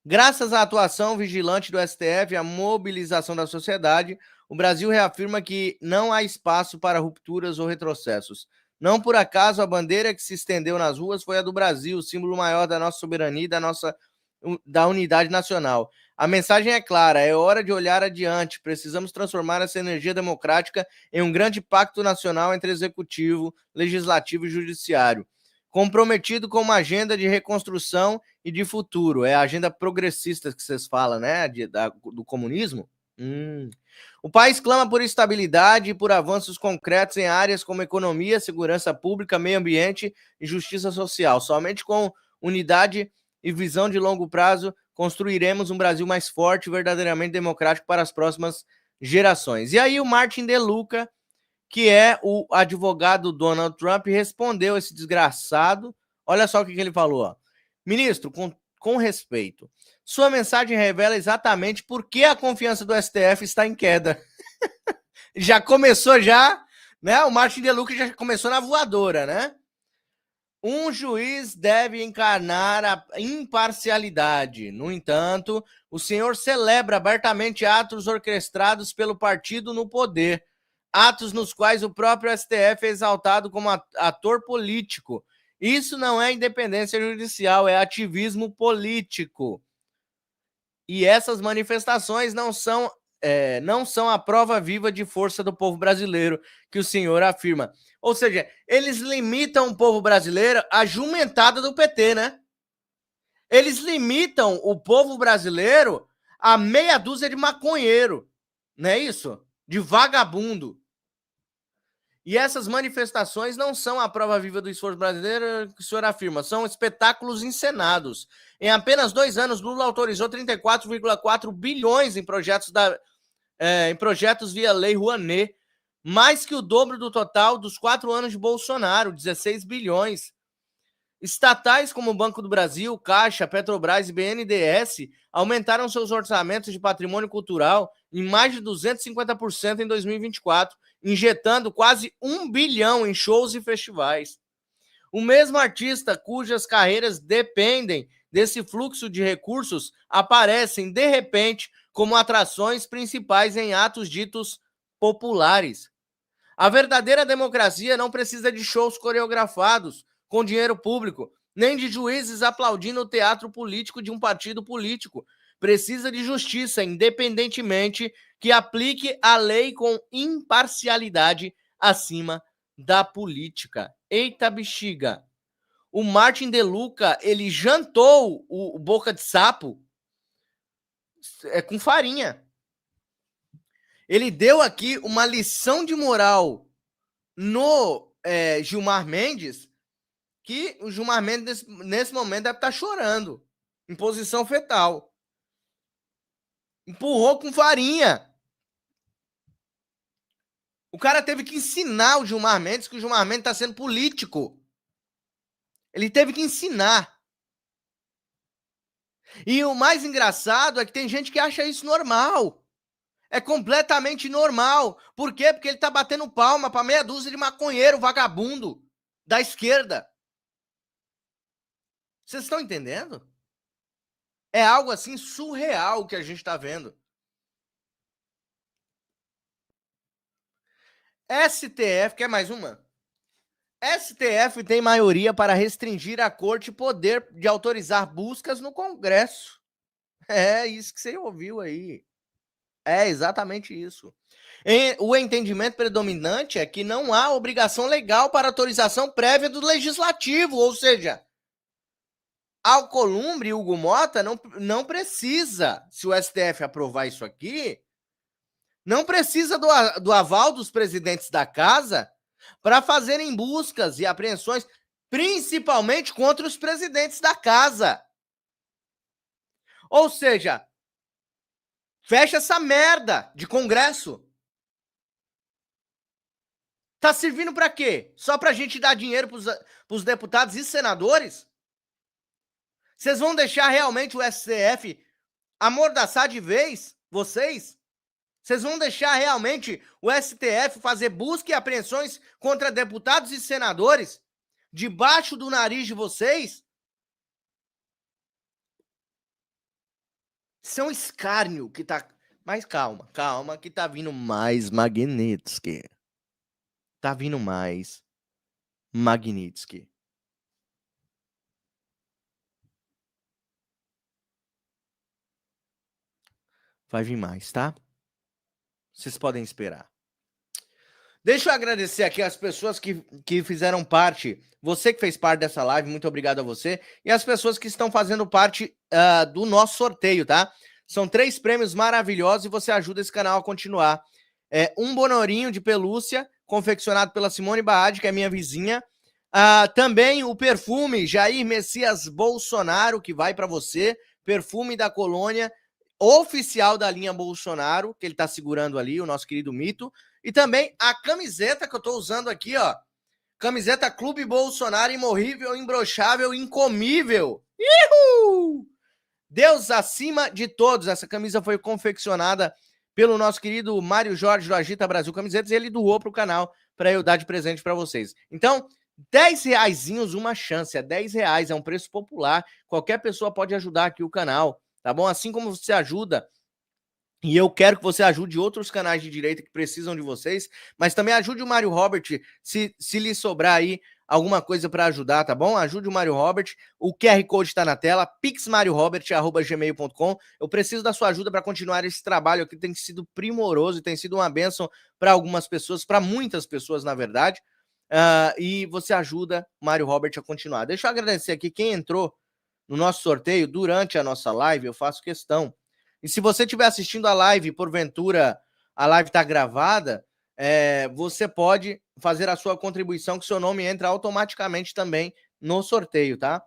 Graças à atuação vigilante do STF e à mobilização da sociedade, o Brasil reafirma que não há espaço para rupturas ou retrocessos. Não por acaso a bandeira que se estendeu nas ruas foi a do Brasil, símbolo maior da nossa soberania e da unidade nacional. A mensagem é clara, é hora de olhar adiante, precisamos transformar essa energia democrática em um grande pacto nacional entre executivo, legislativo e judiciário, comprometido com uma agenda de reconstrução e de futuro. É a agenda progressista que vocês falam, né, do comunismo? O país clama por estabilidade e por avanços concretos em áreas como economia, segurança pública, meio ambiente e justiça social. Somente com unidade e visão de longo prazo construiremos um Brasil mais forte e verdadeiramente democrático para as próximas gerações. E aí o Martin DeLuca, que é o advogado Donald Trump, respondeu esse desgraçado. Olha só o que ele falou. Ó. Ministro, com respeito, sua mensagem revela exatamente por que a confiança do STF está em queda. Já começou, né? O Martin DeLuca já começou na voadora, né? Um juiz deve encarnar a imparcialidade. No entanto, o senhor celebra abertamente atos orquestrados pelo partido no poder, atos nos quais o próprio STF é exaltado como ator político. Isso não é independência judicial, é ativismo político. E essas manifestações não são a prova viva de força do povo brasileiro, que o senhor afirma. Ou seja, eles limitam o povo brasileiro à jumentada do PT, né? Eles limitam o povo brasileiro a meia dúzia de maconheiro, não é isso? De vagabundo. E essas manifestações não são a prova viva do esforço brasileiro, que o senhor afirma, são espetáculos encenados. Em apenas 2 anos, Lula autorizou 34,4 bilhões em projetos via Lei Rouanet, mais que o dobro do total dos 4 anos de Bolsonaro, 16 bilhões. Estatais como o Banco do Brasil, Caixa, Petrobras e BNDES aumentaram seus orçamentos de patrimônio cultural em mais de 250% em 2024, injetando quase 1 bilhão em shows e festivais. O mesmo artista cujas carreiras dependem desse fluxo de recursos aparecem, de repente, como atrações principais em atos ditos populares. A verdadeira democracia não precisa de shows coreografados com dinheiro público, nem de juízes aplaudindo o teatro político de um partido político. Precisa de justiça, independentemente, que aplique a lei com imparcialidade acima da política. Eita bexiga! O Martin De Luca, ele jantou o boca de sapo com farinha. Ele deu aqui uma lição de moral no Gilmar Mendes, que o Gilmar Mendes, nesse momento, deve estar chorando, em posição fetal. Empurrou com farinha. O cara teve que ensinar o Gilmar Mendes que o Gilmar Mendes está sendo político. Ele teve que ensinar. E o mais engraçado é que tem gente que acha isso normal. É completamente normal. Por quê? Porque ele tá batendo palma para meia dúzia de maconheiro vagabundo da esquerda. Vocês estão entendendo? É algo assim surreal que a gente tá vendo. STF, quer mais uma? STF tem maioria para restringir à corte poder de autorizar buscas no Congresso. É isso que você ouviu aí. É exatamente isso. O entendimento predominante é que não há obrigação legal para autorização prévia do Legislativo, ou seja, Alcolumbre e Hugo Mota não precisa, se o STF aprovar isso aqui, não precisa do aval dos presidentes da casa para fazerem buscas e apreensões, principalmente contra os presidentes da casa. Ou seja, fecha essa merda de Congresso. Tá servindo para quê? Só pra gente dar dinheiro pros deputados e senadores? Vocês vão deixar realmente o STF amordaçar de vez? Vocês? Vocês vão deixar realmente o STF fazer busca e apreensões contra deputados e senadores debaixo do nariz de vocês? Isso é um escárnio que tá... Mas calma, que tá vindo mais Magnitsky. Tá vindo mais Magnitsky. Vai vir mais, tá? Vocês podem esperar. Deixa eu agradecer aqui as pessoas que fizeram parte. Você que fez parte dessa live, muito obrigado a você. E as pessoas que estão fazendo parte do nosso sorteio, tá? São 3 prêmios maravilhosos e você ajuda esse canal a continuar. Um bonorinho de pelúcia, confeccionado pela Simone Baade, que é minha vizinha. Também o perfume Jair Messias Bolsonaro, que vai para você. Perfume da Colônia, oficial da linha Bolsonaro, que ele tá segurando ali, o nosso querido Mito. E também a camiseta que eu tô usando aqui, ó. Camiseta Clube Bolsonaro, imorrível, imbrochável, incomível. Ihu! Deus acima de todos. Essa camisa foi confeccionada pelo nosso querido Mário Jorge do Agita Brasil Camisetas e ele doou pro canal para eu dar de presente para vocês. Então, R$10 uma chance, é R$10, é um preço popular. Qualquer pessoa pode ajudar aqui o canal, tá bom? Assim como você ajuda, e eu quero que você ajude outros canais de direita que precisam de vocês, mas também ajude o Mário Robert, se lhe sobrar aí alguma coisa para ajudar, tá bom? Ajude o Mário Robert, o QR Code está na tela, pixmariorobert@gmail.com. Eu preciso da sua ajuda para continuar esse trabalho aqui, tem sido primoroso, tem sido uma bênção para algumas pessoas, para muitas pessoas, na verdade, e você ajuda o Mário Robert a continuar. Deixa eu agradecer aqui quem entrou no nosso sorteio durante a nossa live, eu faço questão. E se você estiver assistindo a live, porventura a live está gravada, você pode fazer a sua contribuição, que seu nome entra automaticamente também no sorteio, tá?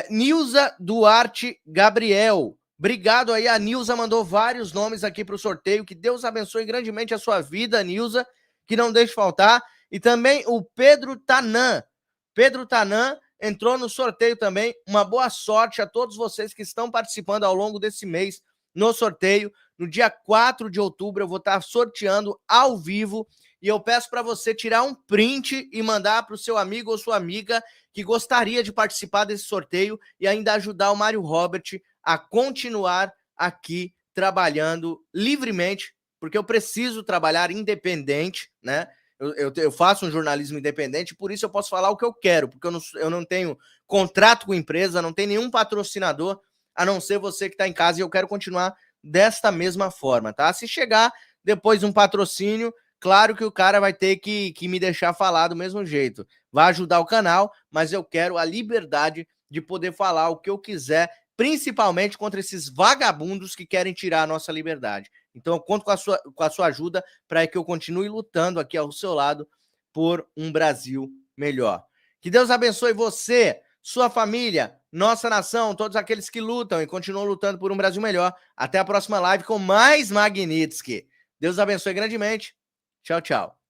Nilza Duarte Gabriel. Obrigado aí, a Nilza mandou vários nomes aqui para o sorteio. Que Deus abençoe grandemente a sua vida, Nilza, que não deixe faltar. E também o Pedro Tanan. Pedro Tanan entrou no sorteio também. Uma boa sorte a todos vocês que estão participando ao longo desse mês no sorteio. No dia 4 de outubro eu vou estar sorteando ao vivo e eu peço para você tirar um print e mandar para o seu amigo ou sua amiga que gostaria de participar desse sorteio e ainda ajudar o Mário Robert a continuar aqui trabalhando livremente, porque eu preciso trabalhar independente, né? Eu faço um jornalismo independente, por isso eu posso falar o que eu quero, porque eu não tenho contrato com empresa, não tenho nenhum patrocinador, a não ser você que está em casa, e eu quero continuar desta mesma forma, tá? Se chegar depois um patrocínio, claro que o cara vai ter que me deixar falar do mesmo jeito. Vai ajudar o canal, mas eu quero a liberdade de poder falar o que eu quiser, principalmente contra esses vagabundos que querem tirar a nossa liberdade. Então eu conto com a sua ajuda para que eu continue lutando aqui ao seu lado por um Brasil melhor. Que Deus abençoe você, sua família, nossa nação, todos aqueles que lutam e continuam lutando por um Brasil melhor. Até a próxima live com mais Magnitsky. Deus abençoe grandemente. Tchau, tchau.